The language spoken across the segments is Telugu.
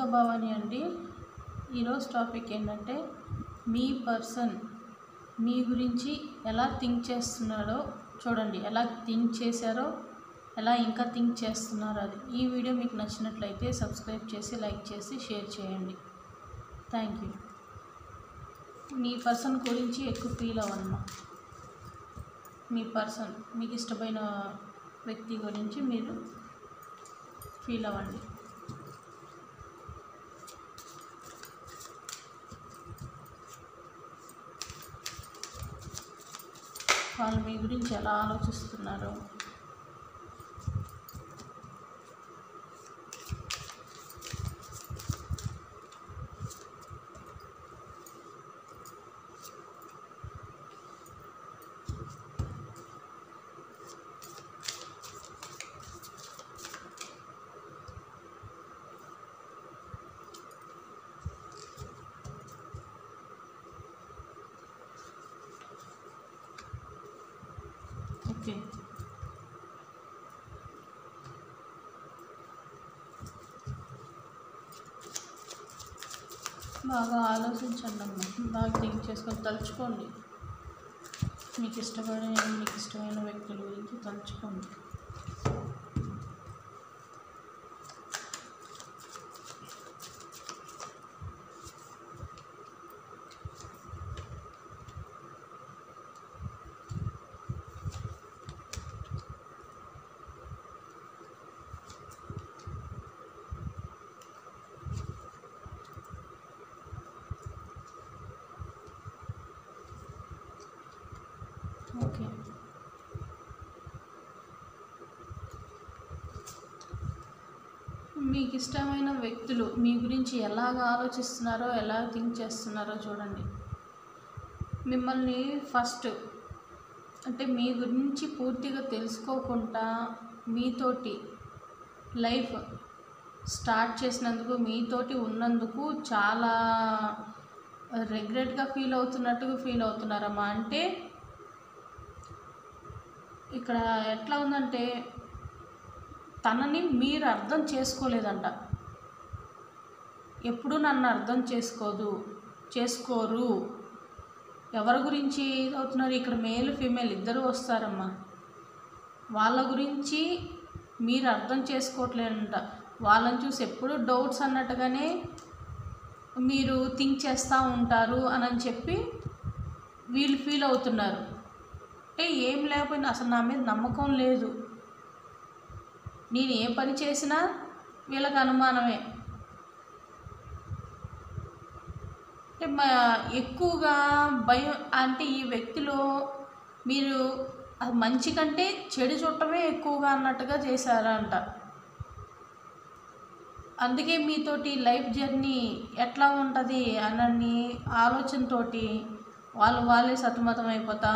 దుర్గా భవాని అండి. ఈరోజు టాపిక్ ఏంటంటే మీ పర్సన్ మీ గురించి ఎలా థింక్ చేస్తున్నాడో చూడండి. ఎలా థింక్ చేశారో, ఎలా ఇంకా థింక్ చేస్తున్నారో అది. ఈ వీడియో మీకు నచ్చినట్లయితే సబ్స్క్రైబ్ చేసి, లైక్ చేసి, షేర్ చేయండి. Thank you. మీ పర్సన్ గురించి ఎక్కువ ఫీల్ అవ్వమ్మా. మీ పర్సన్, మీకు ఇష్టమైన వ్యక్తి గురించి మీరు ఫీల్ అవ్వండి. వాళ్ళు మీ గురించి ఎలా ఆలోచిస్తున్నారో, ఓకే. బాగా ఆలోచించండి అమ్మ. బాగా థింక్ చేసుకొని తలుచుకోండి. మీకు ఇష్టమైన వ్యక్తుల గురించి తలుచుకోండి. ఓకే. మీకు ఇష్టమైన వ్యక్తులు మీ గురించి ఎలాగ ఆలోచిస్తున్నారో, ఎలా థింక్ చేస్తున్నారో చూడండి. మిమ్మల్ని ఫస్ట్ అంటే మీ గురించి పూర్తిగా తెలుసుకోకుండా మీతోటి లైఫ్ స్టార్ట్ చేసినందుకు, మీతోటి ఉన్నందుకు చాలా రిగ్రెట్గా ఫీల్ అవుతున్నారమ్మా. అంటే ఇక్కడ ఎట్లా ఉందంటే తనని మీరు అర్థం చేసుకోలేదంట. ఎప్పుడు నన్ను అర్థం చేసుకోరు. ఎవరి గురించి అవుతున్నారు ఇక్కడ? మేల్ ఫీమేల్ ఇద్దరు వస్తారమ్మా. వాళ్ళ గురించి మీరు అర్థం చేసుకోవట్లేదంట. వాళ్ళని చూసి ఎప్పుడు డౌట్స్ అన్నట్టుగానే మీరు థింక్ చేస్తూ ఉంటారు అని చెప్పి వీళ్ళు ఫీల్ అవుతున్నారు. అంటే ఏం లేకపోయినా అసలు నా మీద నమ్మకం లేదు, నేను ఏ పని చేసినా వీళ్ళకి అనుమానమే. ఎక్కువగా భయం అంటే ఈ వ్యక్తిలో మీరు అది మంచి కంటే చెడు చూడటమే ఎక్కువగా అన్నట్టుగా చేశారంట. అందుకే మీతోటి లైఫ్ జర్నీ ఎట్లా ఉంటుంది అని ఆలోచనతోటి వాళ్ళే సతమతం అయిపోతా,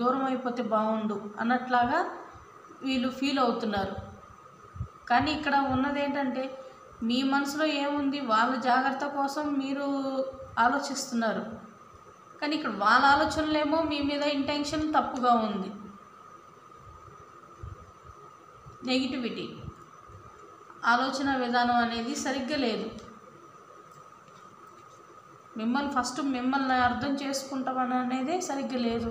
దూరం అయిపోతే బాగుండు అన్నట్లాగా వీళ్ళు ఫీల్ అవుతున్నారు. కానీ ఇక్కడ ఉన్నది ఏంటంటే మీ మనసులో ఏముంది, వాళ్ళ జాగ్రత్త కోసం మీరు ఆలోచిస్తున్నారు. కానీ ఇక్కడ వాళ్ళ ఆలోచనలేమో మీ మీద ఇంటెన్షన్ తప్పుగా ఉంది, నెగిటివిటీ ఆలోచన విధానం అనేది సరిగ్గా లేదు. మిమ్మల్ని అర్థం చేసుకుంటామని అనేది సరిగ్గా లేదు.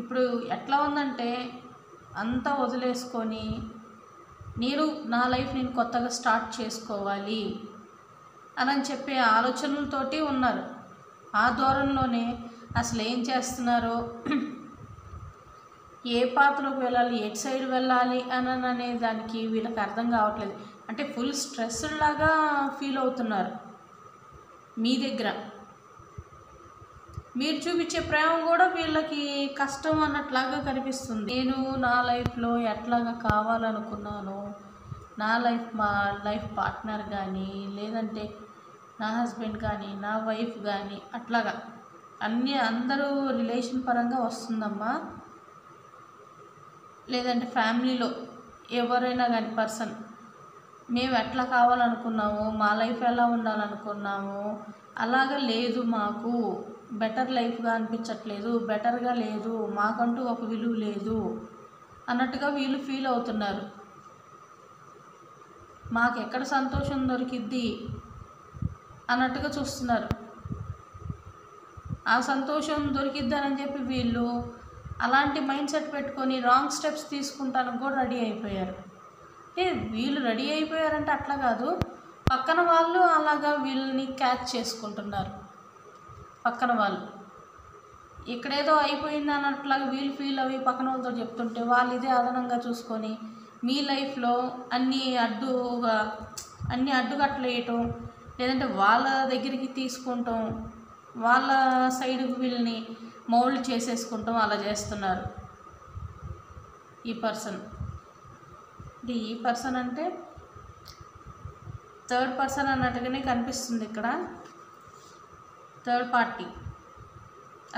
ఇప్పుడు ఎట్లా ఉందంటే అంతా వదిలేసుకొని నా లైఫ్ నేను కొత్తగా స్టార్ట్ చేసుకోవాలి అని చెప్పే ఆలోచనలతోటి ఉన్నారు. ఆ ధోరణిలోనే అసలు ఏం చేస్తున్నారో, ఏ పాత్రలోకి వెళ్ళాలి, ఎటు సైడ్ వెళ్ళాలి అనే దానికి వీళ్ళకి అర్థం కావట్లేదు. అంటే ఫుల్ స్ట్రెస్ లాగా ఫీల్ అవుతున్నారు. మీ దగ్గర మీరు చూపించే ప్రేమ కూడా వీళ్ళకి కష్టం అన్నట్లాగా కనిపిస్తుంది. నేను నా లైఫ్లో ఎట్లాగా కావాలనుకున్నాను, నా లైఫ్ పార్ట్నర్ కానీ, లేదంటే నా హస్బెండ్ కానీ, నా వైఫ్ కానీ, అట్లాగా అందరూ రిలేషన్ పరంగా వస్తుందమ్మా. లేదంటే ఫ్యామిలీలో ఎవరైనా కానీ పర్సన్ మేము ఎట్లా కావాలనుకున్నాము, మా లైఫ్ ఎలా ఉండాలనుకున్నాము అలాగా లేదు, మాకు బెటర్ లైఫ్గా అనిపించట్లేదు, బెటర్గా లేదు, మాకంటూ ఒక విలువ లేదు అన్నట్టుగా వీళ్ళు ఫీల్ అవుతున్నారు. మాకు ఎక్కడ సంతోషం దొరికిద్ది అన్నట్టుగా చూస్తున్నారు. ఆ సంతోషం దొరికిద్దానని చెప్పి వీళ్ళు అలాంటి మైండ్ సెట్ పెట్టుకొని రాంగ్ స్టెప్స్ తీసుకుంటానికి కూడా రెడీ అయిపోయారు. అంటే వీళ్ళు రెడీ అయిపోయారంటే అట్లా కాదు, పక్కన వాళ్ళు అలాగా వీళ్ళని క్యాచ్ చేసుకుంటున్నారు. పక్కన వాళ్ళు ఇక్కడేదో అయిపోయింది అన్నట్లాగా వీళ్ళు ఫీల్ అవి పక్కన వాళ్ళతో చెప్తుంటే వాళ్ళు ఇదే అదనంగా చూసుకొని మీ లైఫ్లో అన్నీ అడ్డుకట్టలు వేయటం, లేదంటే వాళ్ళ దగ్గరికి తీసుకుంటాం, వాళ్ళ సైడ్కి వీళ్ళని మౌల్డ్ చేసేసుకుంటాం, అలా చేస్తున్నారు ఈ పర్సన్. ఈ పర్సన్ అంటే థర్డ్ పర్సన్ అన్నట్టుగానే కనిపిస్తుంది ఇక్కడ, థర్డ్ పార్టీ.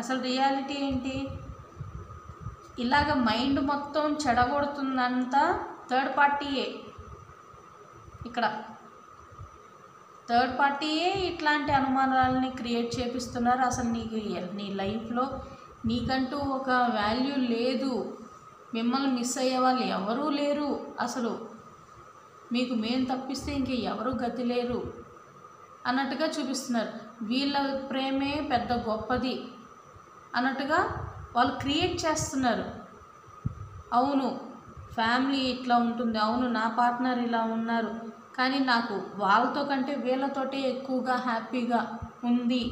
అసలు రియాలిటీ ఏంటి? ఇలాగ మైండ్ మొత్తం చెడగొడుతుందంతా థర్డ్ పార్టీయే. ఇక్కడ థర్డ్ పార్టీయే ఇట్లాంటి అనుమానాలని క్రియేట్ చేపిస్తున్నారు. అసలు నీ లైఫ్లో నీకంటూ ఒక వాల్యూ లేదు, మిమ్మల్ని మిస్ అయ్యే వాళ్ళు ఎవరూ లేరు, అసలు మీకు మేము తప్పిస్తే ఇంక ఎవరు గతి లేరు అన్నట్టుగా చూపిస్తున్నారు. వీళ్ళ ప్రేమే పెద్ద గొప్పది అన్నట్టుగా వాళ్ళు క్రియేట్ చేస్తున్నారు. అవును ఫ్యామిలీ ఇట్లా ఉంటుంది, అవును నా పార్ట్నర్ ఇలా ఉన్నారు, కానీ నాకు వాళ్ళతో కంటే వీళ్ళతోటే ఎక్కువగా హ్యాపీగా ఉంది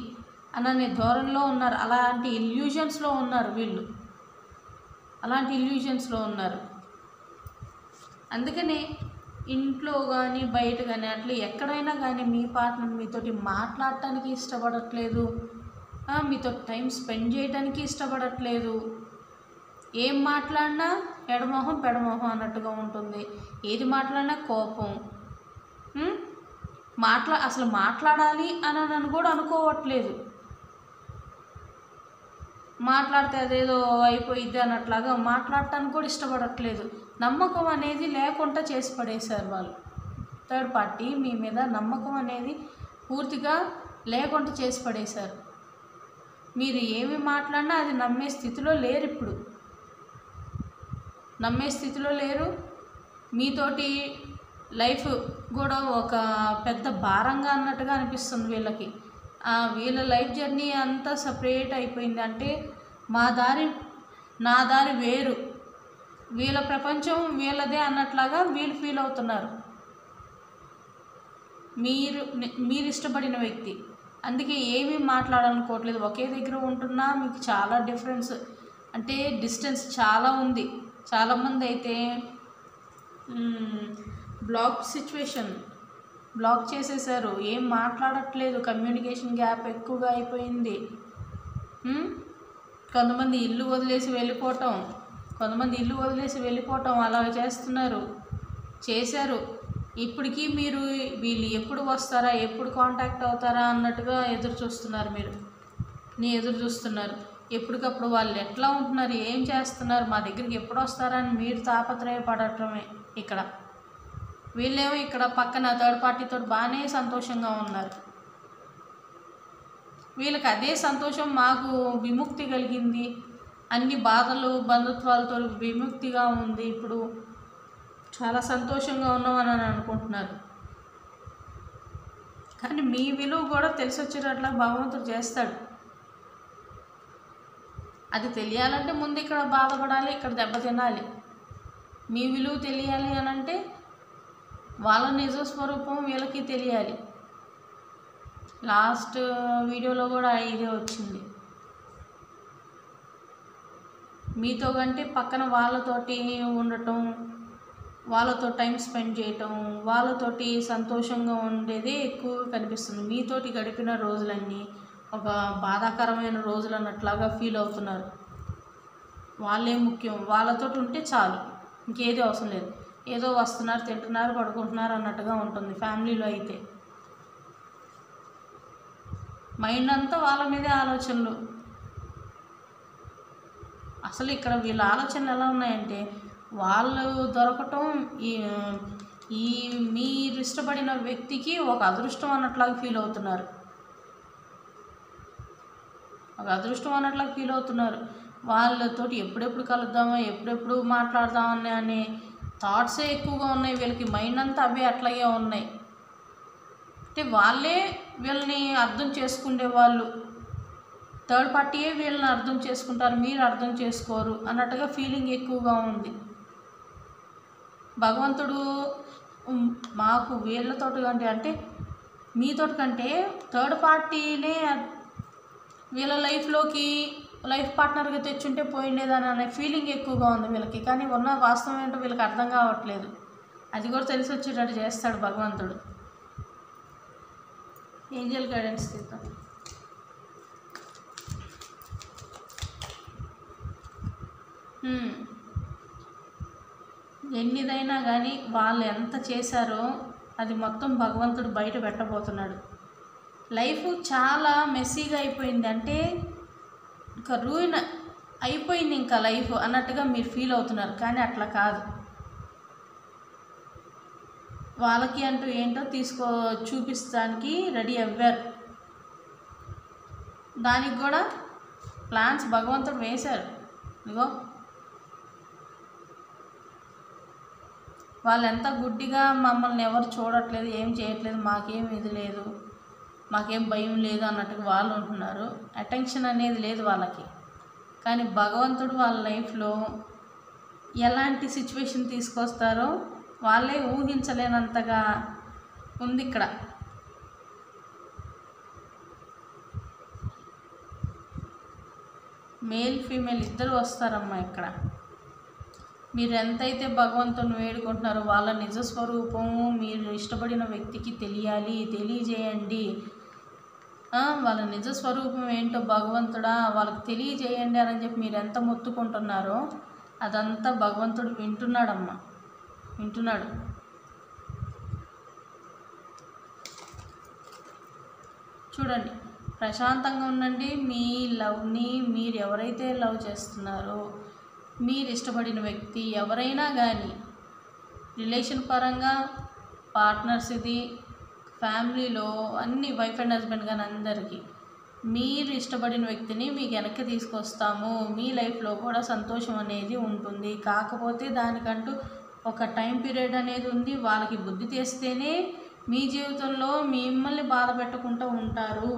అనే ధోరణిలో ఉన్నారు. అలాంటి ఇల్యూజన్స్లో ఉన్నారు వీళ్ళు, అలాంటి ఇల్యూజన్స్లో ఉన్నారు. అందుకనే ఇంట్లో కానీ బయట కానీ అట్లా ఎక్కడైనా కానీ మీ పార్ట్నర్ మీతోటి మాట్లాడటానికి ఇష్టపడట్లేదు, మీతో టైం స్పెండ్ చేయడానికి ఇష్టపడట్లేదు, ఏం మాట్లాడినా ఎడమొహం పెడమొహం అన్నట్టుగా ఉంటుంది, ఏది మాట్లాడినా కోపం, అసలు మాట్లాడాలి అని కూడా అనుకోవట్లేదు, మాట్లాడితే అదేదో అయిపోయిద్ది అన్నట్లాగా మాట్లాడటానికి కూడా ఇష్టపడట్లేదు. నమ్మకం అనేది లేకుండా చేసి పడేశారు వాళ్ళు. థర్డ్ పార్టీ మీ మీద నమ్మకం అనేది పూర్తిగా లేకుండా చేసి పడేశారు. మీరు ఏమి మాట్లాడినా అది నమ్మే స్థితిలో లేరు, ఇప్పుడు నమ్మే స్థితిలో లేరు. మీతోటి లైఫ్ కూడా ఒక పెద్ద భారంగా అన్నట్టుగా అనిపిస్తుంది వీళ్ళకి. వీళ్ళ లైఫ్ జర్నీ అంతా సపరేట్ అయిపోయింది. అంటే నా దారి వేరు, వీళ్ళ ప్రపంచం వీళ్ళదే అన్నట్లాగా వీళ్ళు ఫీల్ అవుతున్నారు. మీరు ఇష్టపడిన వ్యక్తి, అందుకే ఏమీ మాట్లాడాలనుకోవట్లేదు, ఒకే దగ్గర ఉంటున్నా మీకు చాలా డిఫరెన్స్, అంటే డిస్టెన్స్ చాలా ఉంది. చాలామంది అయితే బ్లాక్ చేసేసారు, ఏం మాట్లాడట్లేదు, కమ్యూనికేషన్ గ్యాప్ ఎక్కువగా అయిపోయింది. కొంతమంది ఇల్లు వదిలేసి వెళ్ళిపోవటం అలా చేశారు. ఇప్పటికీ మీరు వీళ్ళు ఎప్పుడు వస్తారా, ఎప్పుడు కాంటాక్ట్ అవుతారా అన్నట్టుగా ఎదురు చూస్తున్నారు. ఎప్పటికప్పుడు వాళ్ళు ఎట్లా ఉంటున్నారు, ఏం చేస్తున్నారు, మా దగ్గరికి ఎప్పుడు వస్తారని మీరు తాపత్రయపడటమే. ఇక్కడ వీళ్ళేమో ఇక్కడ పక్కన థర్డ్ పార్టీతో బాగానే సంతోషంగా ఉన్నారు. వీళ్ళకి అదే సంతోషం, మాకు విముక్తి కలిగింది, అన్ని బాధలు బంధుత్వాలతో విముక్తిగా ఉంది, ఇప్పుడు చాలా సంతోషంగా ఉన్నామని అనుకుంటున్నారు. కానీ మీ విలువ కూడా తెలిసి వచ్చేటట్లా భగవంతుడు చేస్తాడు. అది తెలియాలంటే ముందు ఇక్కడ బాధపడాలి, ఇక్కడ దెబ్బతినాలి. మీ విలువ తెలియాలి అని అంటే వాళ్ళ నిజ స్వరూపం వీళ్ళకి తెలియాలి. లాస్ట్ వీడియోలో కూడా ఇదే వచ్చింది. మీతో కంటే పక్కన వాళ్ళతోటి ఉండటం, వాళ్ళతో టైం స్పెండ్ చేయటం, వాళ్ళతోటి సంతోషంగా ఉండేదే ఎక్కువగా కనిపిస్తుంది. మీతోటి గడిపిన రోజులన్నీ ఒక బాధాకరమైన రోజులు అన్నట్లాగా ఫీల్ అవుతున్నారు. వాళ్ళే ముఖ్యం, వాళ్ళతో ఉంటే చాలు, ఇంకేది అవసరం లేదు, ఏదో వస్తున్నారు, తింటున్నారు, పడుకుంటున్నారు అన్నట్టుగా ఉంటుంది. ఫ్యామిలీలో అయితే మైండ్ అంతా వాళ్ళ మీదే ఆలోచనలు. అసలు ఇక్కడ వీళ్ళ ఆలోచనలు ఎలా ఉన్నాయంటే వాళ్ళు దొరకటం మీరు ఇష్టపడిన వ్యక్తికి ఒక అదృష్టం అన్నట్లాగా ఫీల్ అవుతున్నారు. వాళ్ళతోటి ఎప్పుడెప్పుడు కలుద్దామో, ఎప్పుడెప్పుడు మాట్లాడదామని థాట్సే ఎక్కువగా ఉన్నాయి వీళ్ళకి, మైండ్ అంతా అవే అట్లాగే ఉన్నాయి. అంటే వాళ్ళే వీళ్ళని అర్థం చేసుకునే వాళ్ళు, థర్డ్ పార్టీయే వీళ్ళని అర్థం చేసుకుంటారు, మీరు అర్థం చేసుకోరు అన్నట్టుగా ఫీలింగ్ ఎక్కువగా ఉంది. భగవంతుడు మాకు వీళ్ళతో కంటే అంటే మీతో కంటే థర్డ్ పార్టీనే వీళ్ళ లైఫ్లోకి లైఫ్ పార్ట్నర్గా తెచ్చుంటే పోయిండేదని అనే ఫీలింగ్ ఎక్కువగా ఉంది వీళ్ళకి. కానీ ఉన్న వాస్తవం ఏంటో వీళ్ళకి అర్థం కావట్లేదు. అది కూడా తెలిసి వచ్చేటట్టు చేస్తాడు భగవంతుడు. ఏంజల్ గైడెన్స్ తీద్దాం. ఎన్నిదైనా కానీ వాళ్ళు ఎంత చేశారో అది మొత్తం భగవంతుడు బయట పెట్టబోతున్నాడు. లైఫ్ చాలా మెస్సీగా అయిపోయింది, అంటే ఇంకా రూయిన్ అయిపోయింది ఇంకా లైఫ్ అన్నట్టుగా మీరు ఫీల్ అవుతున్నారు. కానీ అట్లా కాదు. వాళ్ళకి అంటూ ఏంటో చూపించడానికి రెడీ అవ్వారు. దానికి కూడా ప్లాన్స్ భగవంతుడు వేశారు. ఇగో వాళ్ళు ఎంత గుడ్డిగా మమ్మల్ని ఎవరు చూడట్లేదు, ఏం చేయట్లేదు, మాకేం ఇది లేదు, మాకేం భయం లేదు అన్నట్టుగా వాళ్ళు ఉంటున్నారు. అటెన్షన్ అనేది లేదు వాళ్ళకి. కానీ భగవంతుడు వాళ్ళ లైఫ్లో ఎలాంటి సిచ్యువేషన్ తీసుకొస్తారో వాళ్ళే ఊహించలేనంతగా ఉంది ఇక్కడ. మేల్ ఫీమేల్ ఇద్దరు వస్తారమ్మా ఇక్కడ. మీరు ఎంతైతే భగవంతుని వేడుకుంటున్నారో వాళ్ళ నిజస్వరూపము మీరు ఇష్టపడిన వ్యక్తికి తెలియజేయండి. వాళ్ళ నిజస్వరూపం ఏంటో భగవంతుడా వాళ్ళకి తెలియజేయండి అని చెప్పి మీరు ఎంత మొత్తుకుంటున్నారో అదంతా భగవంతుడు వింటున్నాడమ్మా, వింటున్నాడు. చూడండి, ప్రశాంతంగా ఉండండి. మీ లవ్ని మీరు ఎవరైతే లవ్ చేస్తున్నారో మీరు ఇష్టపడిన వ్యక్తి ఎవరైనా కానీ రిలేషన్ పరంగా పార్ట్నర్స్, ఇది ఫ్యామిలీలో అన్ని వైఫ్ అండ్ హస్బెండ్ కానీ అందరికీ మీరు ఇష్టపడిన వ్యక్తిని మీకు వెనక్కి తీసుకొస్తాము. మీ లైఫ్లో కూడా సంతోషం అనేది ఉంటుంది. కాకపోతే దానికంటూ ఒక టైం పీరియడ్ అనేది ఉంది. వాళ్ళకి బుద్ధి తెస్తేనే మీ జీవితంలో మిమ్మల్ని బాధ పెట్టకుండా ఉంటారు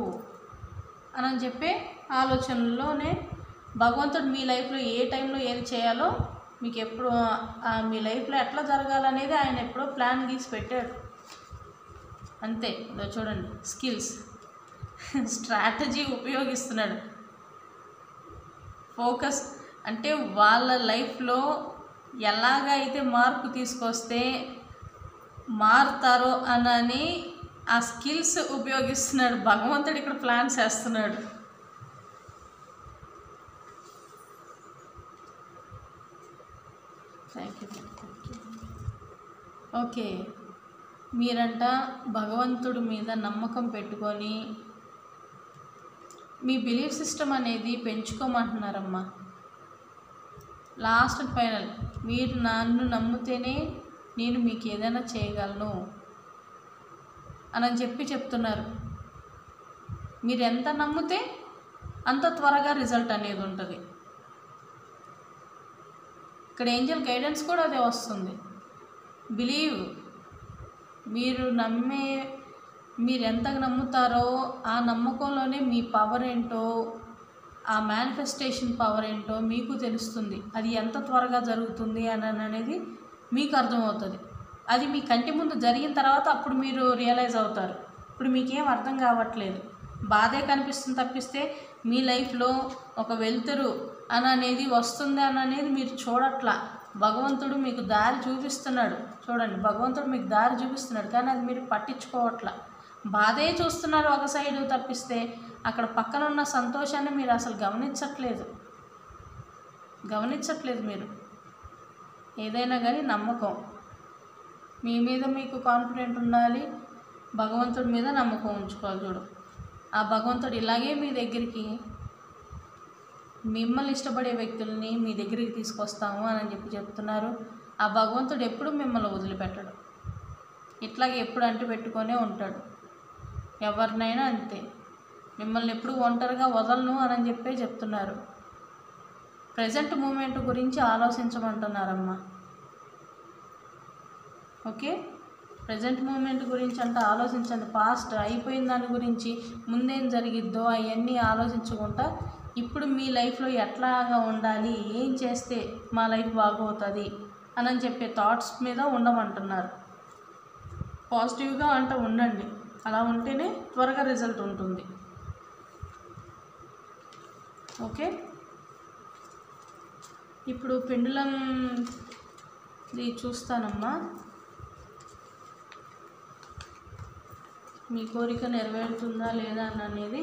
అని చెప్పే ఆలోచనలోనే భగవంతుడు మీ లైఫ్లో ఏ టైంలో ఏది చేయాలో మీకు ఎప్పుడు మీ లైఫ్లో ఎట్లా జరగాలనేది ఆయన ఎప్పుడో ప్లాన్ గీసి పెట్టాడు. అంతే. చూడండి, స్కిల్స్ స్ట్రాటజీ ఉపయోగిస్తున్నాడు. ఫోకస్ అంటే వాళ్ళ లైఫ్లో ఎలాగైతే మార్పు తీసుకొస్తే మారుతారో అని ఆ స్కిల్స్ ఉపయోగిస్తున్నాడు భగవంతుడు. ఇక్కడ ప్లాన్స్ చేస్తున్నాడు. Thank you. ఓకే, మీరంట భగవంతుడి మీద నమ్మకం పెట్టుకొని మీ బిలీఫ్ సిస్టమ్ అనేది పెంచుకోమంటున్నారమ్మా. లాస్ట్ అండ్ ఫైనల్, మీరు నన్ను నమ్మితేనే నేను మీకు ఏదైనా చేయగలను అని చెప్తున్నారు. మీరు ఎంత నమ్మితే అంత త్వరగా రిజల్ట్ అనేది ఉంటుంది. ఇక్కడ ఏంజల్ గైడెన్స్ కూడా అదే వస్తుంది. బిలీవ్, మీరు ఎంత నమ్ముతారో ఆ నమ్మకంలోనే మీ పవర్ ఏంటో, ఆ మేనిఫెస్టేషన్ పవర్ ఏంటో మీకు తెలుస్తుంది. అది ఎంత త్వరగా జరుగుతుంది అనేది మీకు అర్థమవుతుంది. అది మీ కంటి ముందు జరిగిన తర్వాత అప్పుడు మీరు రియలైజ్ అవుతారు. ఇప్పుడు మీకేం అర్థం కావట్లేదు, బాధే కనిపిస్తుంది తప్పిస్తే మీ లైఫ్లో ఒక వెలుతురు అనేది వస్తుంది అనేది మీరు చూడట్లా. భగవంతుడు మీకు దారి చూపిస్తున్నాడు. చూడండి, భగవంతుడు మీకు దారి చూపిస్తున్నాడు, కానీ అది మీరు పట్టించుకోవట్లా. బాధే చూస్తున్నారు ఒక సైడు తప్పిస్తే అక్కడ పక్కన ఉన్న సంతోషాన్ని మీరు అసలు గమనించట్లేదు. మీరు ఏదైనా కానీ నమ్మకం మీ మీద మీకు కాన్ఫిడెంట్ ఉండాలి. భగవంతుడి మీద నమ్మకం ఉంచుకోవాలి. చూడు, ఆ భగవంతుడు ఇలాగే మీ దగ్గరికి మిమ్మల్ని ఇష్టపడే వ్యక్తుల్ని మీ దగ్గరికి తీసుకొస్తాము అని చెప్తున్నారు. ఆ భగవంతుడు ఎప్పుడు మిమ్మల్ని వదిలిపెట్టడు. ఇట్లాగే ఎప్పుడు అంటి పెట్టుకొనే ఉంటాడు. ఎవరినైనా అంతే, మిమ్మల్ని ఎప్పుడు ఒంటరిగా వదలను అని చెప్తున్నారు. ప్రజెంట్ మూమెంట్ గురించి ఆలోచించమంటున్నారమ్మా. ఓకే, ప్రజెంట్ మూమెంట్ గురించి అంతా ఆలోచించండి. పాస్ట్ అయిపోయిన దాని గురించి ముందేం జరిగిద్దో అవన్నీ ఆలోచించకుండా ఇప్పుడు మీ లైఫ్లో ఎట్లాగా ఉండాలి, ఏం చేస్తే మా లైఫ్ బాగవుతుంది అని చెప్పే థాట్స్ మీద ఉండమంటున్నారు. పాజిటివ్గా అంటే ఉండండి, అలా ఉంటేనే త్వరగా రిజల్ట్ ఉంటుంది. ఓకే, ఇప్పుడు పెండులంది చూస్తానమ్మా. మీ కోరిక నెరవేరుతుందా లేదా అనేది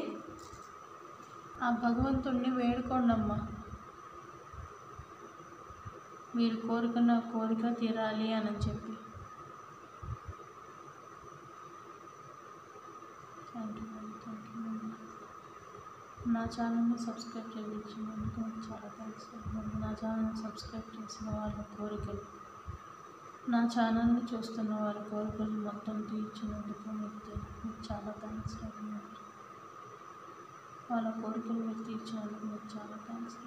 ఆ భగవంతుణ్ణి వేడుకోండమ్మా. మీరు కోరుకున్న కోరిక తీరాలి అని చెప్పి. Thank you. నా ఛానల్ని సబ్స్క్రైబ్ చేయించినందుకు చాలా థ్యాంక్స్. నా ఛానల్ని సబ్స్క్రైబ్ చేసిన వాళ్ళ కోరికలు, నా ఛానల్ని చూస్తున్న వారి కోరికలు మొత్తం తీర్చినందుకు మీకు చాలా థ్యాంక్స్. వాళ్ళ కోరికలు మీరు తీర్చినందుకు మీకు చాలా థ్యాంక్స్.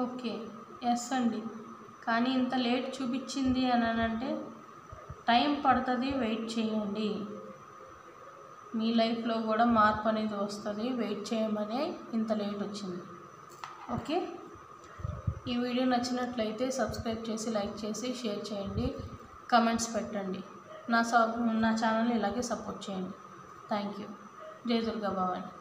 ఓకే, ఎస్ అండి. కానీ ఇంత లేట్ చూపించింది అని అంటే టైం పడుతుంది, వెయిట్ చేయండి. మీ లైఫ్లో కూడా మార్పు అనేది వస్తుంది, వెయిట్ చేయమనే ఇంత లేట్ వచ్చింది. ఓకే, ఈ వీడియో నచ్చినట్లయితే సబ్స్క్రైబ్ చేసి, లైక్ చేసి, షేర్ చేయండి, కమెంట్స్ పెట్టండి. నా ఛానల్ని ఇలాగే సపోర్ట్ చేయండి. Thank you. జై దుర్గా భవాని.